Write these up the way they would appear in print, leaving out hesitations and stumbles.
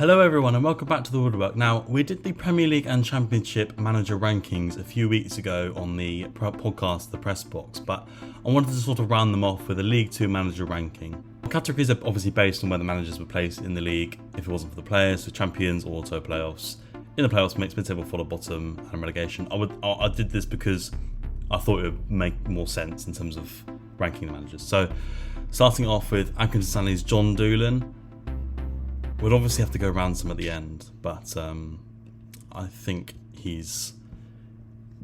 Hello everyone and welcome back to the Woodwork. Now, we did the Premier League and Championship manager rankings a few weeks ago on the podcast, The Press Box, but I wanted to sort of round them off with a League 2 manager ranking. The categories are obviously based on where the managers were placed in the league, if it wasn't for the players, so champions, auto playoffs. In the playoffs, mixed mid-table, follow bottom, and relegation. I did this because I thought it would make more sense in terms of ranking the managers. So, starting off with Accrington Stanley's John Doolan. We'd obviously have to go around some at the end, but I think he's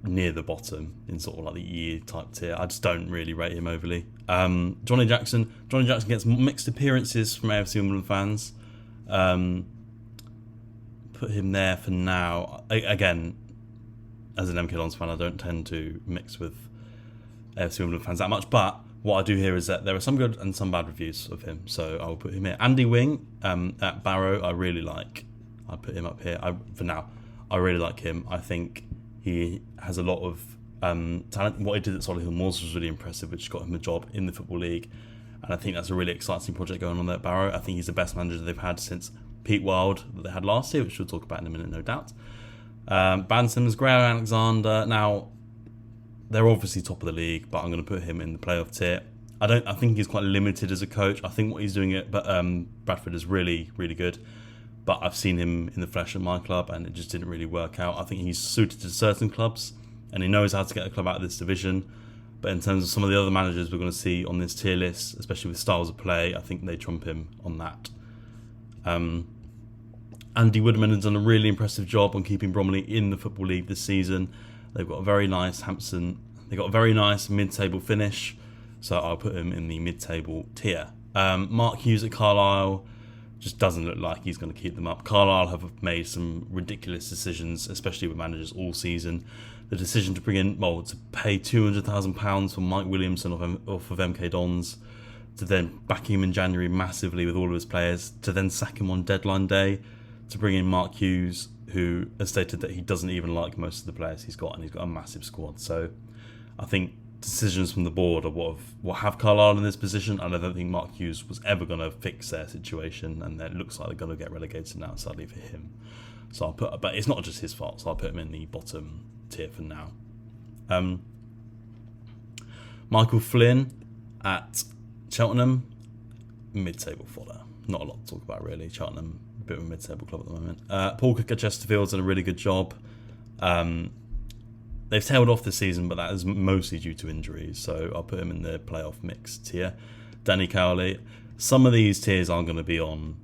near the bottom in sort of like the year type tier. I just don't really rate him overly. Johnny Jackson gets mixed appearances from AFC Wimbledon fans. Put him there for now. Again, as an MK Dons fan, I don't tend to mix with AFC Wimbledon fans that much, but what I do hear is that there are some good and some bad reviews of him, so I'll put him here. Andy Wing at Barrow, I really like. I put him up here. For now, I really like him. I think he has a lot of talent. What he did at Solihull Moors was really impressive, which got him a job in the Football League, and I think that's a really exciting project going on there at Barrow. I think he's the best manager they've had since Pete Wild that they had last year, which we'll talk about in a minute, no doubt. Banson's Graham Alexander. Now, they're obviously top of the league, but I'm going to put him in the playoff tier. I think he's quite limited as a coach. I think what he's doing at Bradford is really, really good. But I've seen him in the flesh at my club, and it just didn't really work out. I think he's suited to certain clubs, and he knows how to get a club out of this division. But in terms of some of the other managers we're going to see on this tier list, especially with styles of play, I think they trump him on that. Andy Woodman has done a really impressive job on keeping Bromley in the Football League this season. They've got a very nice mid-table finish, so I'll put him in the mid-table tier. Mark Hughes at Carlisle just doesn't look like he's going to keep them up. Carlisle have made some ridiculous decisions, especially with managers all season. The decision to to pay £200,000 for Mike Williamson off of MK Dons, to then back him in January massively with all of his players, to then sack him on deadline day, to bring in Mark Hughes, who has stated that he doesn't even like most of the players he's got, and he's got a massive squad. So I think decisions from the board are what have Carlisle in this position, and I don't think Mark Hughes was ever going to fix their situation, and it looks like they're going to get relegated now, sadly for him. So but it's not just his fault, so I'll put him in the bottom tier for now. Michael Flynn at Cheltenham, mid-table fodder. Not a lot to talk about really. Cheltenham, a bit of a mid-table club at the moment. Paul Cook at Chesterfield's done a really good job. They've tailed off this season, but that is mostly due to injuries, so I'll put him in the playoff mix tier. Danny Cowley. Some of these tiers are going to be on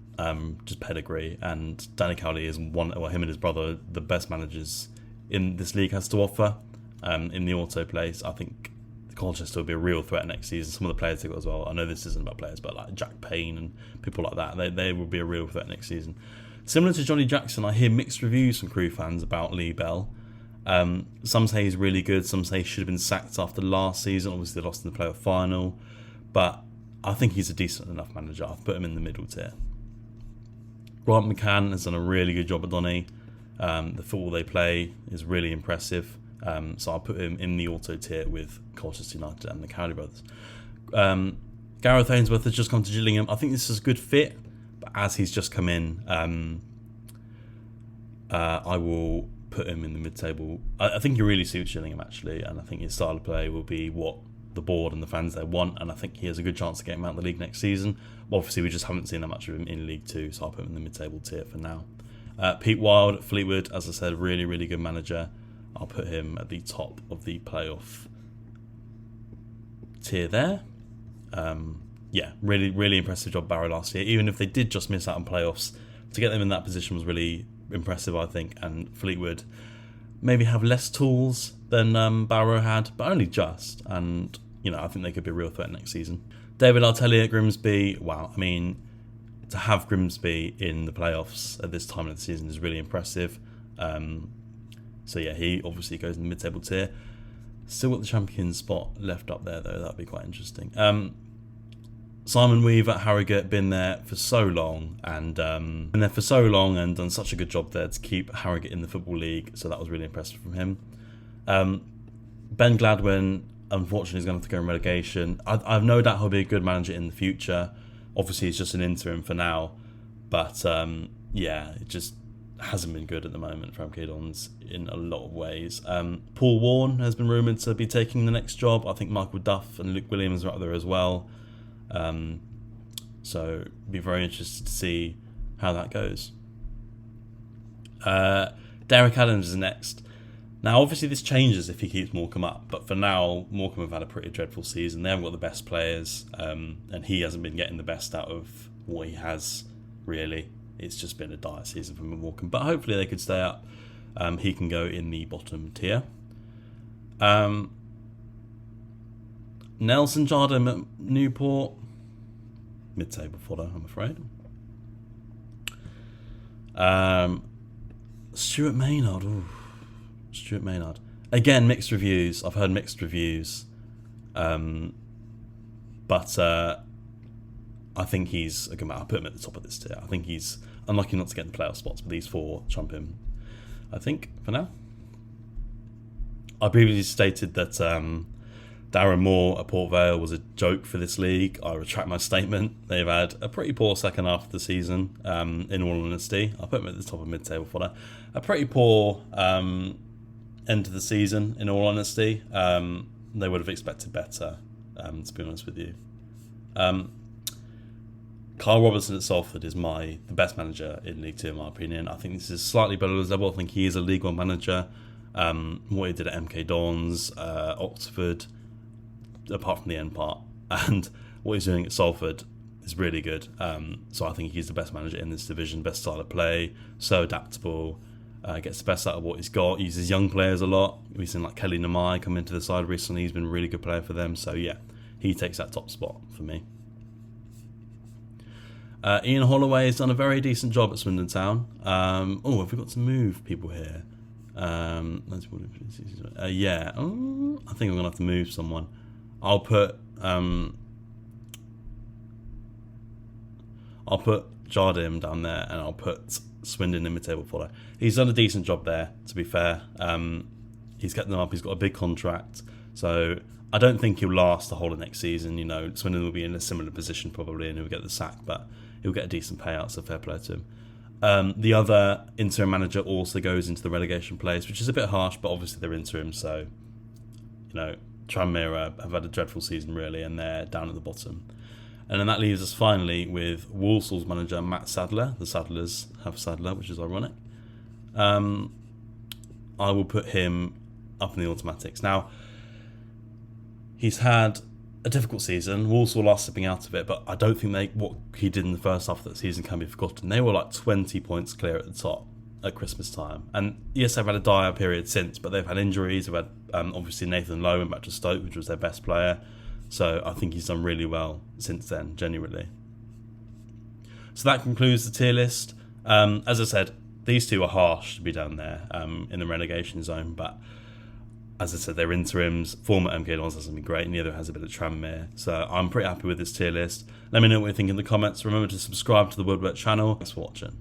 just pedigree, and Danny Cowley is him and his brother, the best managers in this league has to offer. In the auto place, I think Colchester will be a real threat next season. Some of the players they've got as well. I know this isn't about players, but like Jack Payne and people like that, they will be a real threat next season. Similar to Johnny Jackson, I hear mixed reviews from Crew fans about Lee Bell. Some say he's really good, some say he should have been sacked after last season. Obviously they lost in the playoff final, but I think he's a decent enough manager. I've put him in the middle tier. Grant McCann has done a really good job at Donny. The football they play is really impressive, so I'll put him in the auto tier with Colchester United and the Cowley brothers. Gareth Ainsworth has just come to Gillingham. I think this is a good fit, but as he's just come in, I will put him in the mid-table. I think he really suits Gillingham actually, and I think his style of play will be what the board and the fans there want, and I think he has a good chance to get him out of the league next season. But obviously we just haven't seen that much of him in League 2, so I'll put him in the mid-table tier for now. Pete Wild at Fleetwood, as I said, really, really good manager. I'll put him at the top of the playoff tier there. Really, really impressive job Barrow last year. Even if they did just miss out on playoffs, to get them in that position was really impressive, I think. And Fleetwood maybe have less tools than Barrow had, but only just. And I think they could be a real threat next season. David Artelli at Grimsby. Wow, I mean, to have Grimsby in the playoffs at this time of the season is really impressive. He obviously goes in the mid-table tier. Still got the champion spot left up there though. That'd be quite interesting. Simon Weaver at Harrogate, been there for so long and done such a good job there to keep Harrogate in the Football League, so that was really impressive from him. Ben Gladwin, unfortunately, is going to have to go in relegation. I've no doubt he'll be a good manager in the future. Obviously, he's just an interim for now, but yeah, it just hasn't been good at the moment for MK Dons in a lot of ways. Paul Warne has been rumoured to be taking the next job. I think Michael Duff and Luke Williams are up there as well. So be very interested to see how that goes. Derek Adams is next. Now, obviously, this changes if he keeps Morecambe up, but for now, Morecambe have had a pretty dreadful season. They haven't got the best players, and he hasn't been getting the best out of what he has, really. It's just been a dire season for Morecambe, but hopefully they could stay up. He can go in the bottom tier. Nelson Jardim at Newport, mid-table fodder, I'm afraid. Stuart Maynard, ooh. Stuart Maynard. Again, mixed reviews. I've heard mixed reviews. But I think he's a good man. I'll put him at the top of this tier. I think he's unlucky not to get in the playoff spots, but these four trump him, I think, for now. I previously stated that Darren Moore at Port Vale was a joke for this league. I retract my statement. They've had a pretty poor second half of the season, in all honesty. I'll put them at the top of mid-table fodder. A pretty poor end of the season, in all honesty. They would have expected better, to be honest with you. Kyle Robertson at Salford is the best manager in League 2, in my opinion. I think this is slightly below his level. I think he is a League 1 manager. What he did at MK Dons, Oxford, apart from the end part, and what he's doing at Salford is really good. So I think he's the best manager in this division, best style of play, so adaptable, gets the best out of what he's got, uses young players a lot. We've seen like Kelly Namai come into the side recently. He's been a really good player for them. So yeah, he takes that top spot for me. Ian Holloway has done a very decent job at Swindon Town. Have we got to move people here? I think I'm going to have to move someone. I'll put Jardim down there, and I'll put Swindon in mid-table fodder. He's done a decent job there, to be fair. He's kept them up. He's got a big contract, so I don't think he'll last the whole of next season. You know, Swindon will be in a similar position probably, and he'll get the sack, but he'll get a decent payout, so fair play to him. The other interim manager also goes into the relegation place, which is a bit harsh, but obviously they're interim, so you know, Tranmere have had a dreadful season really, and they're down at the bottom. And then that leaves us finally with Walsall's manager Matt Sadler. The Sadlers have Sadler, which is ironic. I will put him up in the automatics. Now, he's had a difficult season. Walsall are slipping out of it, but I don't think what he did in the first half of that season can be forgotten. They were like 20 points clear at the top at Christmas time. And yes, they've had a dire period since, but they've had injuries. They've had obviously Nathan Lowe went back to Stoke, which was their best player. So I think he's done really well since then, genuinely. So that concludes the tier list. As I said, these two are harsh to be down there in the relegation zone, but as I said, they're interims. Former MK Dons hasn't been great, and the other has a bit of Tranmere. So I'm pretty happy with this tier list. Let me know what you think in the comments. Remember to subscribe to the Woodwork channel. Thanks for watching.